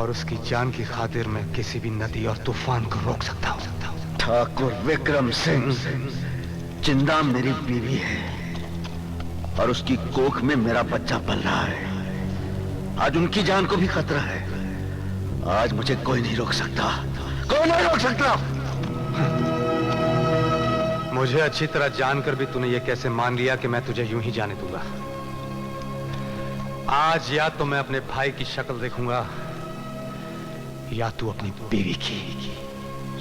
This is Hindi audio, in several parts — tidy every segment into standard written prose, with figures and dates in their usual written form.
और उसकी जान की खातिर मैं किसी भी नदी और तूफान को रोक सकता हूँ। ठाकुर विक्रम सिंह, जिंदा मेरी बीवी है और उसकी कोख में मेरा बच्चा पल रहा है। आज उनकी जान को भी खतरा है। आज मुझे कोई नहीं रोक सकता, कोई नहीं रोक सकता। मुझे अच्छी तरह जानकर भी तूने ये कैसे मान लिया कि मैं तुझे यूं ही जाने दूंगा? आज या तो मैं अपने भाई की शक्ल देखूंगा या तू अपनी बीवी की।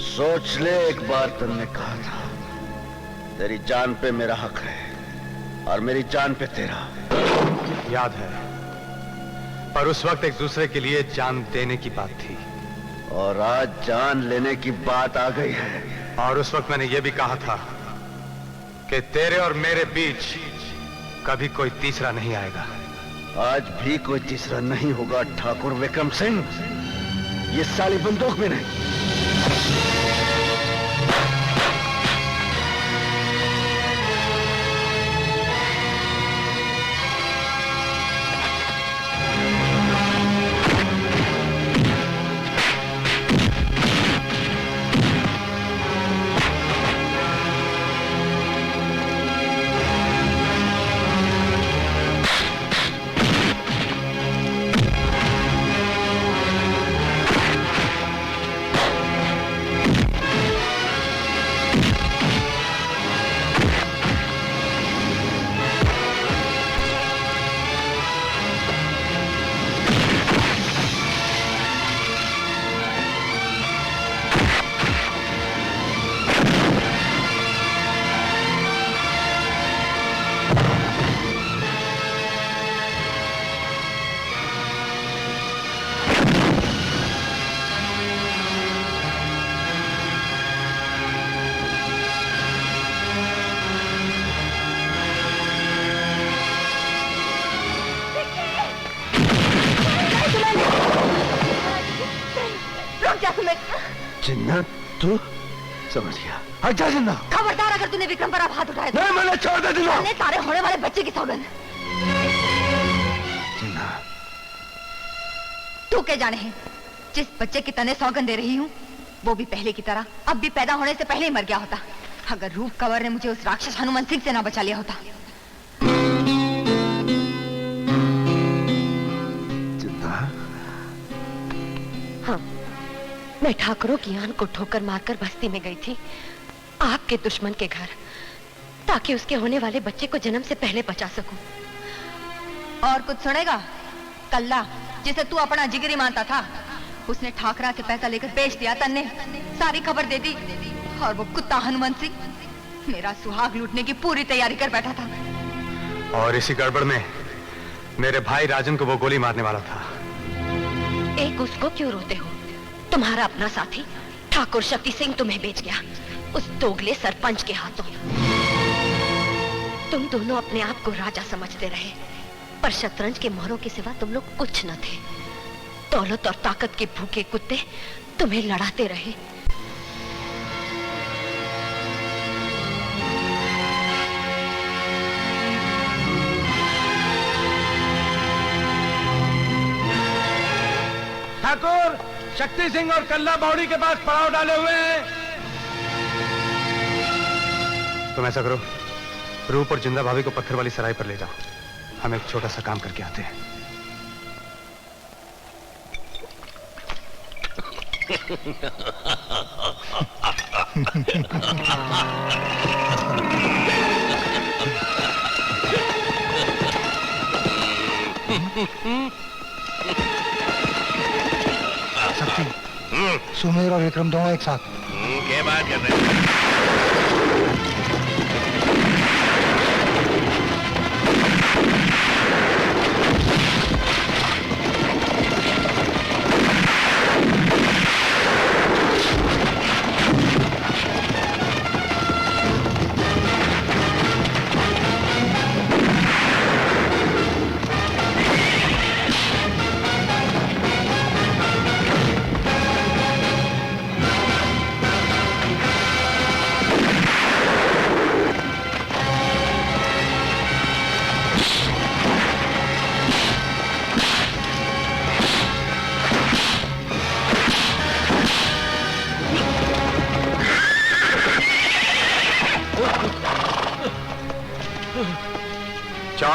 सोच ले, एक बार तुमने कहा था तेरी जान पे मेरा हक है और मेरी जान पे तेरा। याद है, पर उस वक्त एक दूसरे के लिए जान देने की बात थी और आज जान लेने की बात आ गई है। और उस वक्त मैंने यह भी कहा था कि तेरे और मेरे बीच कभी कोई तीसरा नहीं आएगा। आज भी कोई तीसरा नहीं होगा ठाकुर विक्रम सिंह, ये साली बंदूक में नहीं। जिन्ना, तू समझ गया। अच्छा जिन्ना, खबरदार अगर तूने विक्रम पर अब हाथ उठाया तो नहीं, मैंने छोड़ दे जिन्ना। सारे होने वाले बच्चे की सौगंध। जिन्ना, तू क्या जाने है, जिस बच्चे की तने सौगंध दे रही हूँ वो भी पहले की तरह अब भी पैदा होने से पहले ही मर गया होता, अगर रूप कंवर ने मुझे उस राक्षस हनुमान सिंह से ना बचा लिया होता। जिन्ना, हाँ, मैं ठाकुरों की आन को ठोकर मारकर बस्ती में गई थी आपके दुश्मन के घर, ताकि उसके होने वाले बच्चे को जन्म से पहले बचा सकूं। और कुछ सुनेगा? कल्ला, जिसे तू अपना जिगरी मानता था, उसने ठाकरा से पैसा लेकर बेच दिया। तन्ने सारी खबर दे दी और वो कुत्ता हनुमान सिंह मेरा सुहाग लूटने की पूरी तैयारी कर बैठा था। और इसी गड़बड़ में मेरे भाई राजन को वो गोली मारने वाला था। एक उसको क्यों रोते हो? तुम्हारा अपना साथी ठाकुर शक्ति सिंह तुम्हें बेच गया उस दोगले सरपंच के हाथों। तुम दोनों अपने आप को राजा समझते रहे, पर शतरंज के मोहरों के सिवा तुम लोग कुछ न थे। दौलत और ताकत के भूखे कुत्ते तुम्हें लड़ाते रहे। ठाकुर शक्ति सिंह और कल्ला बावड़ी के पास पड़ाव डाले हुए हैं। तुम ऐसा करो, रूप और जिंदा भाभी को पत्थर वाली सराय पर ले जाओ, हम एक छोटा सा काम करके आते हैं। शक्ति, सुमेर और विक्रम दोनों एक साथ। क्या बात कर रहे हैं?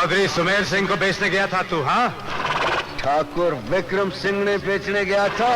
चौधरी सुमेर सिंह को बेचने गया था तू, हाँ? ठाकुर विक्रम सिंह ने बेचने गया था।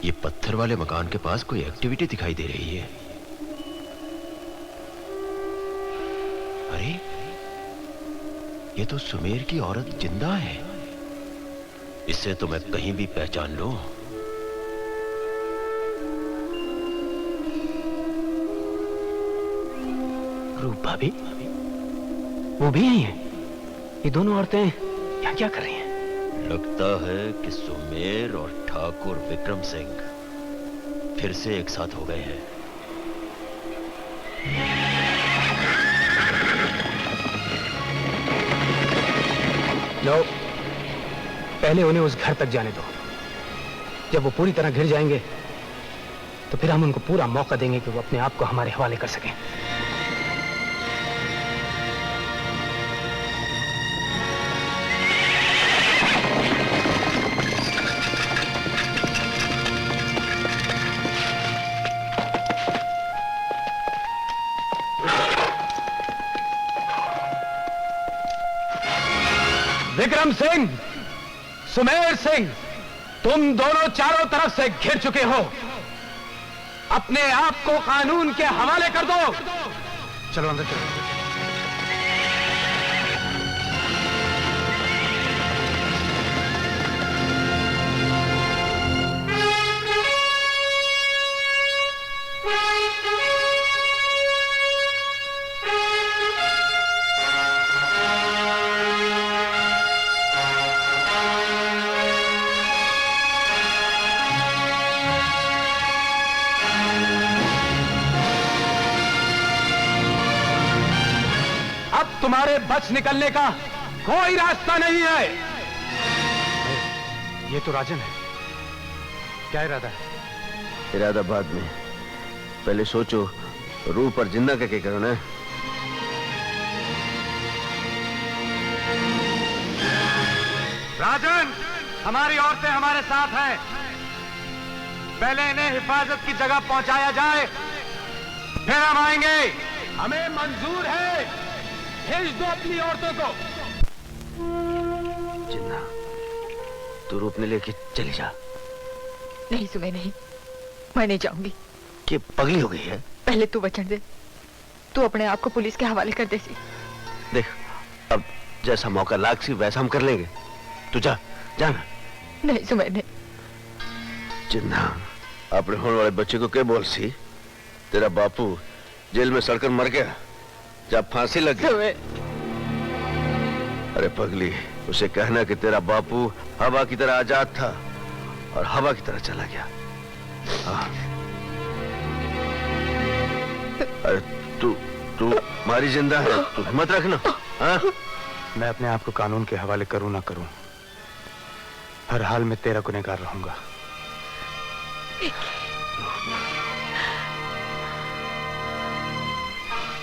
ये पत्थर वाले मकान के पास कोई एक्टिविटी दिखाई दे रही है। अरे, ये तो सुमेर की औरत जिंदा है। इससे तो मैं कहीं भी पहचान लूं। रूप भाभी, वो भी यही है। ये दोनों औरतें यहाँ क्या कर रही हैं? लगता है कि सुमेर और ठाकुर विक्रम सिंह फिर से एक साथ हो गए हैं। लो, पहले उन्हें उस घर तक जाने दो। जब वो पूरी तरह घिर जाएंगे तो फिर हम उनको पूरा मौका देंगे कि वो अपने आप को हमारे हवाले कर सकें। विक्रम सिंह, सुमेर सिंह, तुम दोनों चारों तरफ से घिर चुके हो। अपने आप को कानून के हवाले कर दो। चलो अंदर चलो। तुम्हारे बच निकलने का कोई रास्ता नहीं है। ये तो राजन है। क्या इरादा है? इरादा बाद में, पहले सोचो रूप और जिंदा क्या करो ना। राजन, हमारी औरतें हमारे साथ हैं। पहले इन्हें हिफाजत की जगह पहुंचाया जाए, फिर हम आएंगे। हमें मंजूर है, भेज दो अपनी औरतों को। जिन्ना, तू रूप ने लेके चली जा। नहीं सुमे, नहीं, मैं नहीं जाऊंगी। कि पगली हो गई है? पहले तू वचन दे, तू अपने आप को पुलिस के हवाले कर दे सी। देख, अब जैसा मौका लाग सी वैसा हम कर लेंगे। तू जा, जाना। नहीं सुमे, नहीं। जिन्ना, अपने होने वाले बच्चे को क्या बोल सी? तेरा बापू जेल में सड़कर मर गया, जब फांसी लग गई। अरे पगली, उसे कहना कि तेरा बापू हवा की तरह आजाद था और हवा की तरह चला गया। हाँ। अरे तू मारी जिंदा है, तू हिम्मत रखना। हाँ? मैं अपने आप को कानून के हवाले करूं ना करूं, हर हाल में तेरा गुनहगार रहूंगा।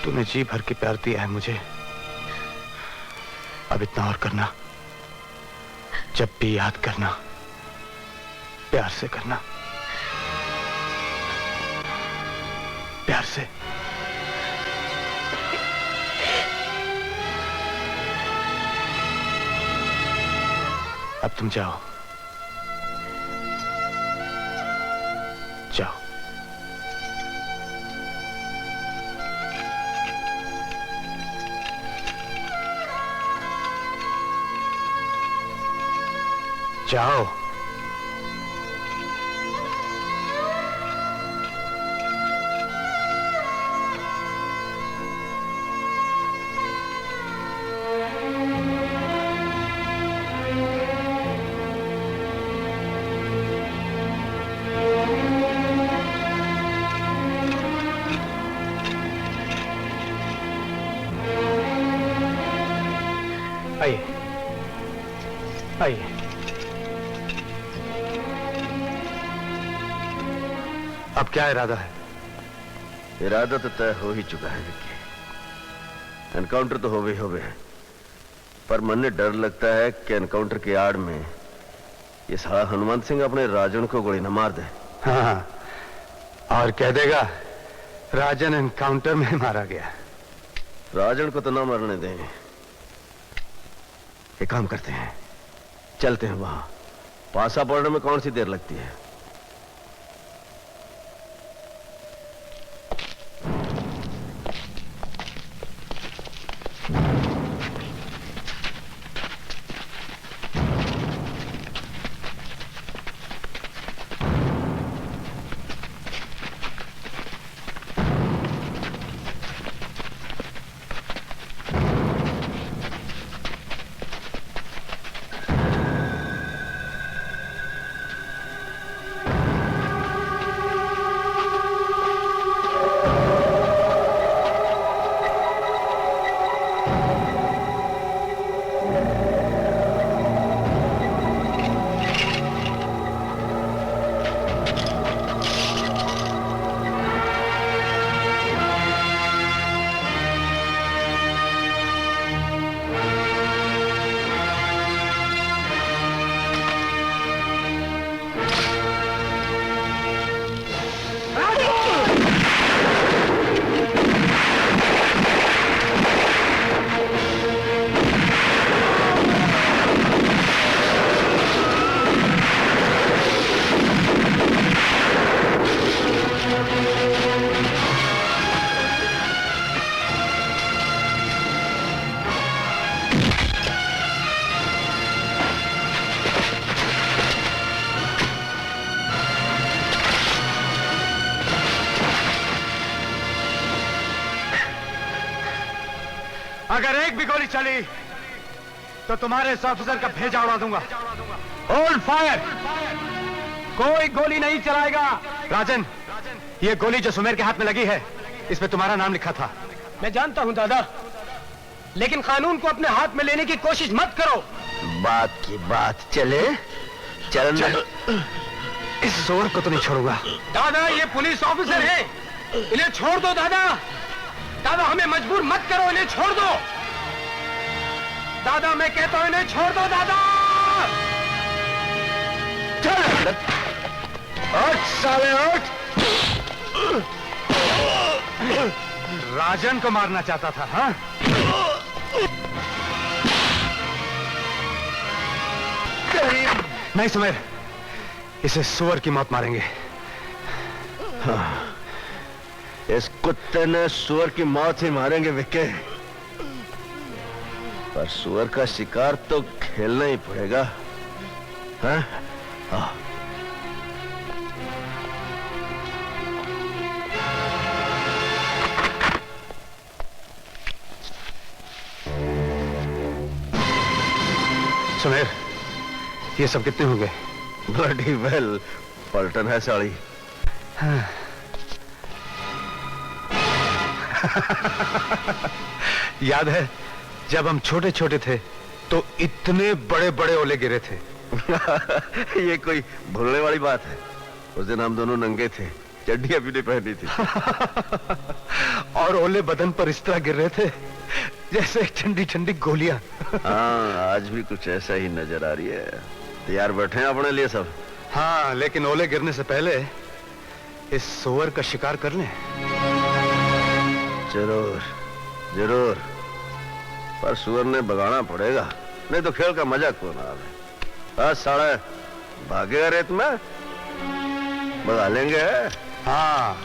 तूने जी भर के प्यार दिया है मुझे, अब इतना और करना। जब भी याद करना, प्यार से करना, प्यार से। अब तुम जाओ, जाओ। आइए आइए। अब क्या इरादा है? इरादा तो तय हो ही चुका है विक्की। एनकाउंटर तो हो गए पर मन में डर लगता है कि एनकाउंटर की आड़ में ये साला हनुमंत सिंह अपने राजन को गोली न मार दे। हाँ, और कह देगा राजन एनकाउंटर में मारा गया। राजन को तो ना मरने दें। एक काम करते हैं, चलते हैं वहां। पासा पड़ने में कौन सी देर लगती है। अगर एक भी गोली चली तो तुम्हारे इस ऑफिसर का भेजा उड़ा दूंगा। Hold fire. कोई गोली नहीं चलाएगा। राजन, ये गोली जो सुमेर के हाथ में लगी है, इसमें तुम्हारा नाम लिखा था। मैं जानता हूं दादा, लेकिन कानून को अपने हाथ में लेने की कोशिश मत करो। बात की बात चले चलना। इस जोर को तो नहीं छोड़ूंगा। दादा, ये पुलिस ऑफिसर है, इन्हें छोड़ दो। दादा, दादा हमें मजबूर मत करो, इन्हें छोड़ दो। दादा मैं कहता हूं इन्हें छोड़ दो। दादा चल उठ साले उठ। राजन को मारना चाहता था, हाँ? नहीं सुमेर, इसे सुअर की मौत मारेंगे। हाँ, इस कुत्ते ने सुअर की मौत ही मारेंगे विक्के। पर सुअर का शिकार तो खेलना ही पड़ेगा। हाँ? हाँ। सुमेर, ये सब कितने हो गए? ब्लडी वेल, पलटन है साड़ी। हाँ। याद है जब हम छोटे छोटे थे तो इतने बड़े बड़े ओले गिरे थे। ये कोई भूलने वाली बात है? उस दिन हम दोनों नंगे थे, चड्डियां भी नहीं पहनी थी। और ओले बदन पर इस तरह गिर रहे थे जैसे ठंडी ठंडी गोलियां। हाँ, आज भी कुछ ऐसा ही नजर आ रही है। तैयार बैठे हैं अपने लिए सब? हाँ, लेकिन ओले गिरने से पहले इस सुअर का शिकार कर लें। जरूर जरूर, पर सुअर ने भगाना पड़ेगा, नहीं तो खेल का मजा कौन आवे। आज साढ़े भागेगा रेत में, भगा लेंगे। हाँ,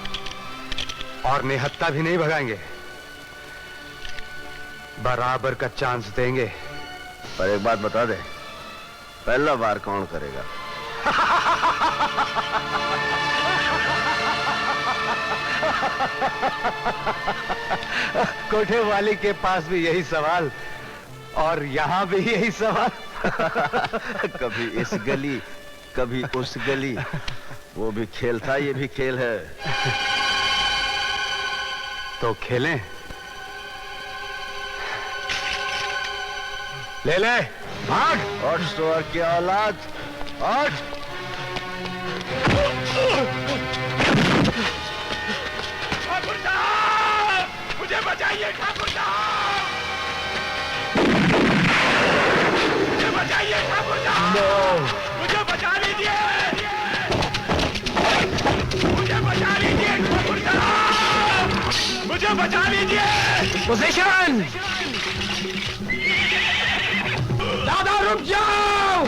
और निहत्ता भी नहीं भगाएंगे, बराबर का चांस देंगे। पर एक बात बता दे, पहला वार कौन करेगा? कोठे वाली के पास भी यही सवाल और यहाँ भी यही सवाल। कभी इस गली कभी उस गली, वो भी खेल था, ये भी खेल है। तो खेलें? ले ले, भाग। और सुअर की औलाद, और ठाकुर साहब, मुझे बचाइए ठाकुर साहब, मुझे बचाइए ठाकुर साहब, मुझे बचा लीजिए, मुझे बचा लीजिए ठाकुर साहब, मुझे बचा लीजिए। पोजीशन! दादा रुक जाओ!